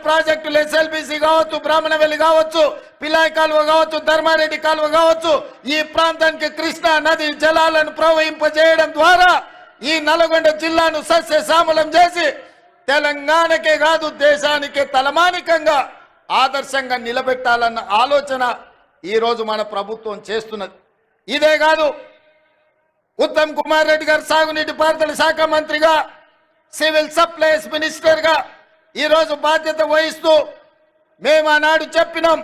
ప్రాజెక్టులు ఎస్ఎల్బిసి కావచ్చు, బ్రాహ్మణవెల్లి కావచ్చు, పిలాయి కాలువ కావచ్చు, ధర్మారెడ్డి కాలువ కావచ్చు, ఈ ప్రాంతానికి కృష్ణా నది జలాలను ప్రవహింపజేయడం ద్వారా ఈ నల్గొండ జిల్లాను సస్యశ్యామలం చేసి తెలంగాణకే కాదు దేశానికే తలమానికంగా ఆదర్శంగా నిలబెట్టాలన్న ఆలోచన ఈరోజు మన ప్రభుత్వం చేస్తున్నది. ఇదే కాదు, ఉత్తమ్ కుమార్ రెడ్డి గారు సాగునీటి పారుదల శాఖ మంత్రిగా, సివిల్ సప్లైస్ మినిస్టర్గా ఈరోజు బాధ్యత వహిస్తూ మేము ఆనాడు చెప్పినాం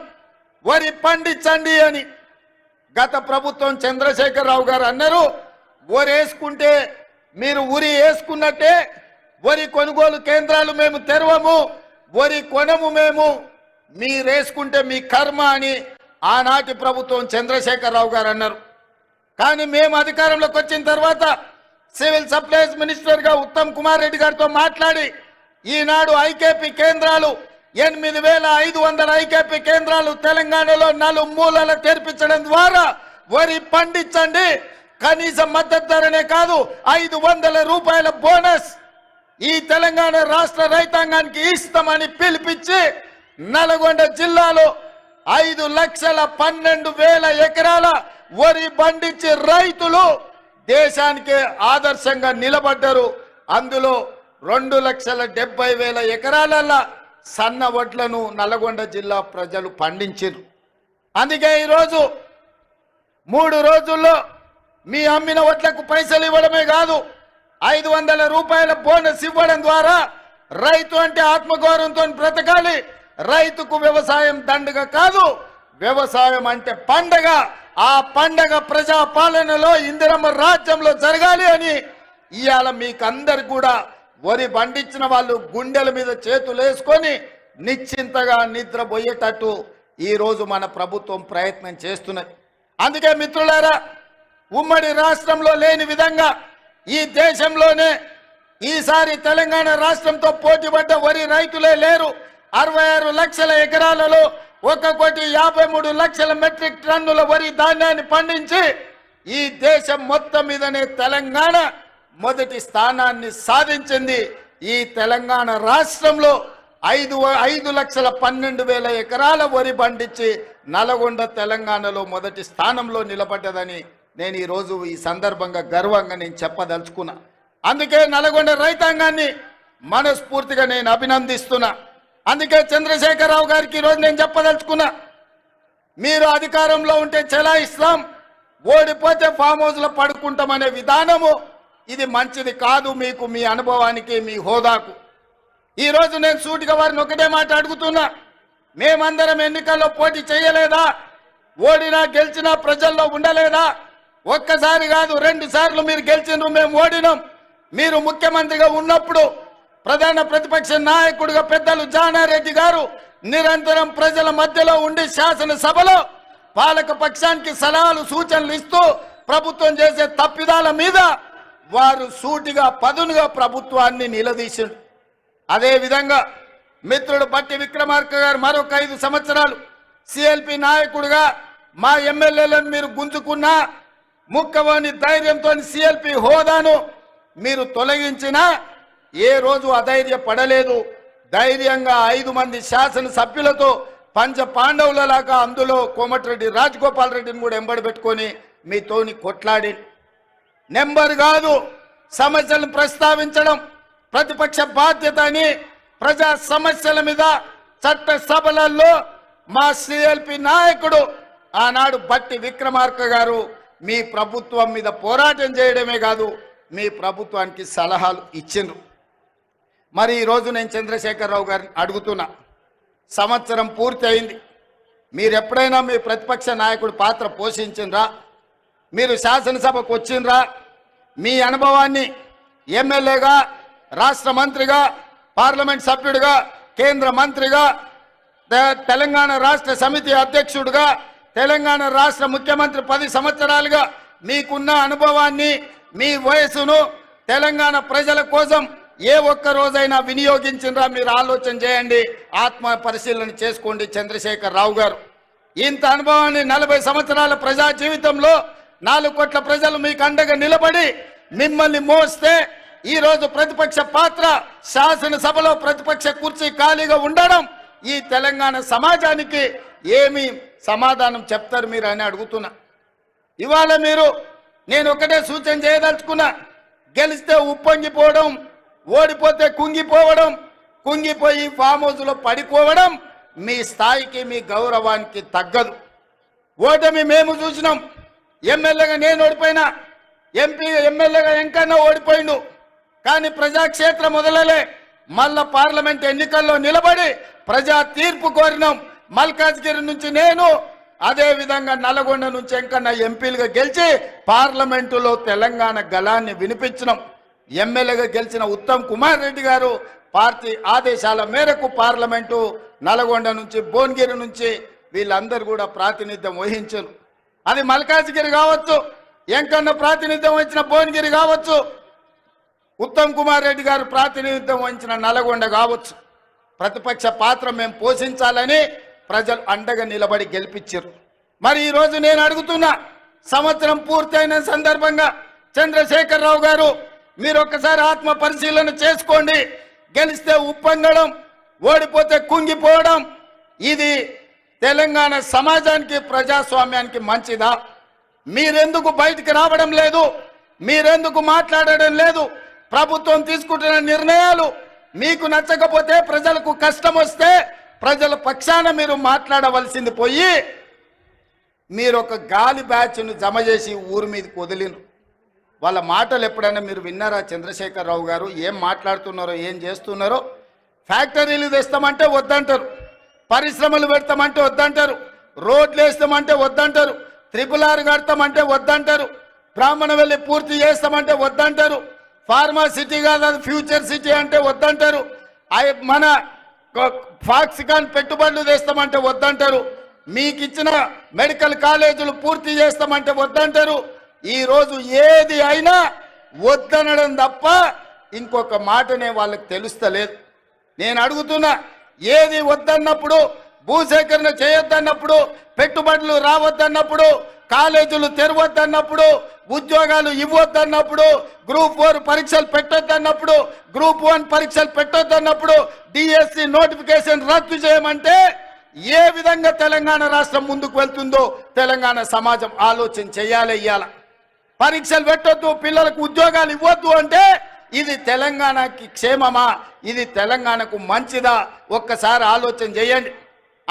వరి పండించండి అని. గత ప్రభుత్వం చంద్రశేఖరరావు గారు అన్నారు, వరి వేసుకుంటే మీరు ఉరి వేసుకున్నట్టే, వరి కొనుగోలు కేంద్రాలు మేము తెరవము, వరి కొనము మేము, మీరు వేసుకుంటే మీ కర్మ అని ఆనాటి ప్రభుత్వం చంద్రశేఖరరావు గారు అన్నారు. కానీ మేము అధికారంలోకి వచ్చిన తర్వాత సివిల్ సప్లైస్ మినిస్టర్గా ఉత్తమ్ కుమార్ రెడ్డి గారితో మాట్లాడి ఈనాడు ఐకేపీ కేంద్రాలు 8,500 ఐకేపీ కేంద్రాలు తెలంగాణలో నలుమూలల తెరిపించడం ద్వారా వరి పండించండి, కనీస మద్దతు ధరనే కాదు 500 రూపాయల బోనస్ ఈ తెలంగాణ రాష్ట్ర రైతాంగానికి ఇస్తామని పిలిపించి నల్గొండ జిల్లాలో 5,12,000 ఎకరాల వరి పండించే రైతులు దేశానికి ఆదర్శంగా నిలబడ్డారు. అందులో 2,70,000 ఎకరాల సన్న వడ్లను నల్గొండ జిల్లా ప్రజలు పండించారు. అందుకే ఈరోజు 3 రోజుల్లో మీ అమ్మిన వడ్లకు పైసలు ఇవ్వడమే కాదు 500 రూపాయల బోనస్ ఇవ్వడం ద్వారా రైతు అంటే ఆత్మగౌరవంతో బ్రతకాలి, రైతుకు వ్యవసాయం దండగ కాదు, వ్యవసాయం అంటే పండగ, ఆ పండగ ప్రజా పాలనలో ఇందిరమ్మ రాజ్యంలో జరగాలి అని ఇవాళ మీకు అందరు కూడా వరి పండించిన వాళ్ళు గుండెల మీద చేతులు వేసుకొని నిశ్చింతగా నిద్రపోయేటట్టు ఈరోజు మన ప్రభుత్వం ప్రయత్నం చేస్తున్నది. అందుకే మిత్రులారా, ఉమ్మడి రాష్ట్రంలో లేని విధంగా ఈ దేశంలోనే ఈసారి తెలంగాణ రాష్ట్రంతో పోటీపడ్డ వరి రైతులే లేరు. 66 లక్షల ఎకరాలలో 1,53,00,000 మెట్రిక్ టన్నుల వరి ధాన్యాన్ని పండించి ఈ దేశం మొత్తం మీదనే తెలంగాణ మొదటి స్థానాన్ని సాధించింది. ఈ తెలంగాణ రాష్ట్రంలో 5,12,000 ఎకరాల వరి పండించి నల్గొండ తెలంగాణలో మొదటి స్థానంలో నిలబడ్డదని నేను ఈరోజు ఈ సందర్భంగా గర్వంగా నేను చెప్పదలుచుకున్నా. అందుకే నల్గొండ రైతాంగాన్ని మనస్ఫూర్తిగా నేను అభినందిస్తున్నా. అందుకే చంద్రశేఖరరావు గారికి ఈరోజు నేను చెప్పదలుచుకున్నా, మీరు అధికారంలో ఉంటే చెలాయిస్తాం, ఓడిపోతే ఫామ్ హౌస్లో పడుకుంటామనే విధానము ఇది మంచిది కాదు మీకు, మీ అనుభవానికి, మీ హోదాకు. ఈరోజు నేను సూటిగా వారిని ఒకటే మాట అడుగుతున్నా, మేమందరం ఎన్నికల్లో పోటీ చేయలేదా? ఓడినా గెలిచినా ప్రజల్లో ఉండలేదా? ఒక్కసారి కాదు 2 సార్లు మీరు గెలిచినారు, మేము ఓడినాం. మీరు ముఖ్యమంత్రిగా ఉన్నప్పుడు ప్రధాన ప్రతిపక్ష నాయకుడిగా పెద్దలు జానారెడ్డి గారు నిరంతరం ప్రజల మధ్యలో ఉండి శాసనసభలో పాలక పక్షానికి సలహాలు సూచనలు ఇస్తూ ప్రభుత్వం చేసే తప్పిదాల మీద వారు సూటిగా పదునుగా ప్రభుత్వాన్ని నిలదీశారు. అదేవిధంగా మిత్రుడు బట్టి విక్రమార్క గారు మరొక 5 సంవత్సరాలు సిఎల్పి నాయకుడిగా మా ఎమ్మెల్యేలను మీరు గుంజుకున్నా, ముక్కవని ధైర్యంతో సిఎల్పి హోదాను మీరు తొలగించినా ఏ రోజు అధైర్య పడలేదు. ధైర్యంగా 5 మంది శాసనసభ్యులతో పంచ పాండవులలాగా అందులో కోమటిరెడ్డి రాజగోపాల్ రెడ్డిని కూడా ఎంబడి పెట్టుకొని మీతోని కొట్లాడి, నెంబర్ కాదు సమస్యలను ప్రస్తావించడం ప్రతిపక్ష బాధ్యత అని ప్రజా సమస్యల మీద చట్టసభలలో మా సిఎల్పి నాయకుడు ఆనాడు బట్టి విక్రమార్క గారు మీ ప్రభుత్వం మీద పోరాటం చేయడమే కాదు మీ ప్రభుత్వానికి సలహాలు ఇచ్చిండ్రు. మరి ఈరోజు నేను చంద్రశేఖరరావు గారిని అడుగుతున్నా, సంవత్సరం పూర్తి అయింది, మీరు ఎప్పుడైనా మీ ప్రతిపక్ష నాయకుడి పాత్ర పోషించిండ్రా? మీరు శాసనసభకు వచ్చిండ్రా? మీ అనుభవాన్ని ఎమ్మెల్యేగా, రాష్ట్ర మంత్రిగా, పార్లమెంట్ సభ్యుడిగా, కేంద్ర మంత్రిగా, తెలంగాణ రాష్ట్ర సమితి అధ్యక్షుడిగా, తెలంగాణ రాష్ట్ర ముఖ్యమంత్రి 10 సంవత్సరాలుగా మీకున్న అనుభవాన్ని, మీ వయసును తెలంగాణ ప్రజల కోసం ఏ ఒక్క రోజైనా వినియోగించిండ్రా? మీరు ఆలోచన చేయండి, ఆత్మ పరిశీలన చేసుకోండి. చంద్రశేఖరరావు గారు ఇంత అనుభవాన్ని 40 సంవత్సరాల ప్రజా జీవితంలో 4 కోట్ల ప్రజలు మీకు అండగా నిలబడి మిమ్మల్ని మోస్తే ఈరోజు ప్రతిపక్ష పాత్ర, శాసనసభలో ప్రతిపక్ష కుర్చీ ఖాళీగా ఉండడం ఈ తెలంగాణ సమాజానికి ఏమి సమాధానం చెప్తారు మీరు అని అడుగుతున్నా. ఇవాళ నేను ఒకటే సూచన చేయదలుచుకున్నా, గెలిస్తే ఉప్పొంగిపోవడం, ఓడిపోతే కుంగిపోవడం, కుంగిపోయి ఫామ్ హౌస్లో పడిపోవడం మీ స్థాయికి, మీ గౌరవానికి తగ్గదు. ఓటమి మేము చూసినాం. ఎమ్మెల్యేగా నేను ఓడిపోయినా, ఎమ్మెల్యేగా ఎంకన్నా ఓడిపోయిండు. కానీ ప్రజాక్షేత్రం మొదలలే మళ్ళా పార్లమెంట్ ఎన్నికల్లో నిలబడి ప్రజా తీర్పు కోరినాం. మల్కాజ్గిరి నుంచి నేను, అదే విధంగా నల్గొండ నుంచి ఎంకన్నా ఎంపీలుగా గెలిచి పార్లమెంటులో తెలంగాణ గళాన్ని వినిపించినాం. ఎమ్మెల్యేగా గెలిచిన ఉత్తమ్ కుమార్ రెడ్డి గారు పార్టీ ఆదేశాల మేరకు పార్లమెంటు నల్గొండ నుంచి, భువనగిరి నుంచి వీళ్ళందరూ కూడా ప్రాతినిధ్యం వహించారు. అది మల్కాజ్గిరి కావచ్చు, ఎంకన్నా ప్రాతినిధ్యం వహించిన భువనగిరి కావచ్చు, ఉత్తమ్ కుమార్ రెడ్డి గారు ప్రాతినిధ్యం వహించిన నల్గొండ కావచ్చు. ప్రతిపక్ష పాత్ర మేము పోషించాలని ప్రజలు అండగా నిలబడి గెలిపించారు. మరి ఈరోజు నేను అడుగుతున్నా, సంవత్సరం పూర్తయిన సందర్భంగా చంద్రశేఖరరావు గారు మీరు ఒక్కసారి ఆత్మ పరిశీలన చేసుకోండి. గెలిస్తే ఉప్పొంగడం, ఓడిపోతే కుంగిపోవడం ఇది తెలంగాణ సమాజానికి, ప్రజాస్వామ్యానికి మంచిదా? మీరెందుకు బయటికి రావడం లేదు? మీరెందుకు మాట్లాడడం లేదు? ప్రభుత్వం తీసుకుంటున్న నిర్ణయాలు మీకు నచ్చకపోతే, ప్రజలకు కష్టం వస్తే ప్రజల పక్షాన మీరు మాట్లాడవలసింది పోయి మీరు ఒక గాలి బ్యాచ్ను జమ చేసి ఊరి మీదకి వదిలిను. వాళ్ళ మాటలు ఎప్పుడైనా మీరు విన్నారా? చంద్రశేఖరరావు గారు ఏం మాట్లాడుతున్నారో, ఏం చేస్తున్నారో? ఫ్యాక్టరీలు తెస్తామంటే వద్దంటారు, పరిశ్రమలు పెడతామంటే వద్దంటారు, రోడ్లు వేస్తామంటే వద్దంటారు, RRR కడతామంటే వద్దంటారు, బ్రాహ్మణ వెళ్ళి పూర్తి చేస్తామంటే వద్దంటారు, ఫార్మా సిటీ కాదు అది ఫ్యూచర్ సిటీ అంటే వద్దంటారు, మన ఫాక్సికాన్ పెట్టుబడులు తెస్తామంటే వద్దంటారు, మీకు ఇచ్చిన మెడికల్ కాలేజీలు పూర్తి చేస్తామంటే వద్దంటారు. ఈరోజు ఏది అయినా వద్దనడం తప్ప ఇంకొక మాటనే వాళ్ళకి తెలుస్తలేదు. నేను అడుగుతున్నా, ఏది వద్దన్నప్పుడు, భూసేకరణ చేయొద్దన్నప్పుడు, పెట్టుబడులు రావద్దన్నప్పుడు, కాలేజీలు తెరవద్దన్నప్పుడు, ఉద్యోగాలు ఇవ్వద్దన్నప్పుడు, గ్రూప్ 4 పరీక్షలు పెట్టొద్దన్నప్పుడు, గ్రూప్ 1 పరీక్షలు పెట్టొద్దన్నప్పుడు, DSC నోటిఫికేషన్ రద్దు చేయమంటే ఏ విధంగా తెలంగాణ రాష్ట్రం ముందుకు వెళ్తుందో తెలంగాణ సమాజం ఆలోచన చేయాలి. ఇయ్యాల పరీక్షలు పెట్టొద్దు, పిల్లలకు ఉద్యోగాలు ఇవ్వద్దు అంటే ఇది తెలంగాణకి క్షేమమా? ఇది తెలంగాణకు మంచిదా? ఒక్కసారి ఆలోచన చేయండి.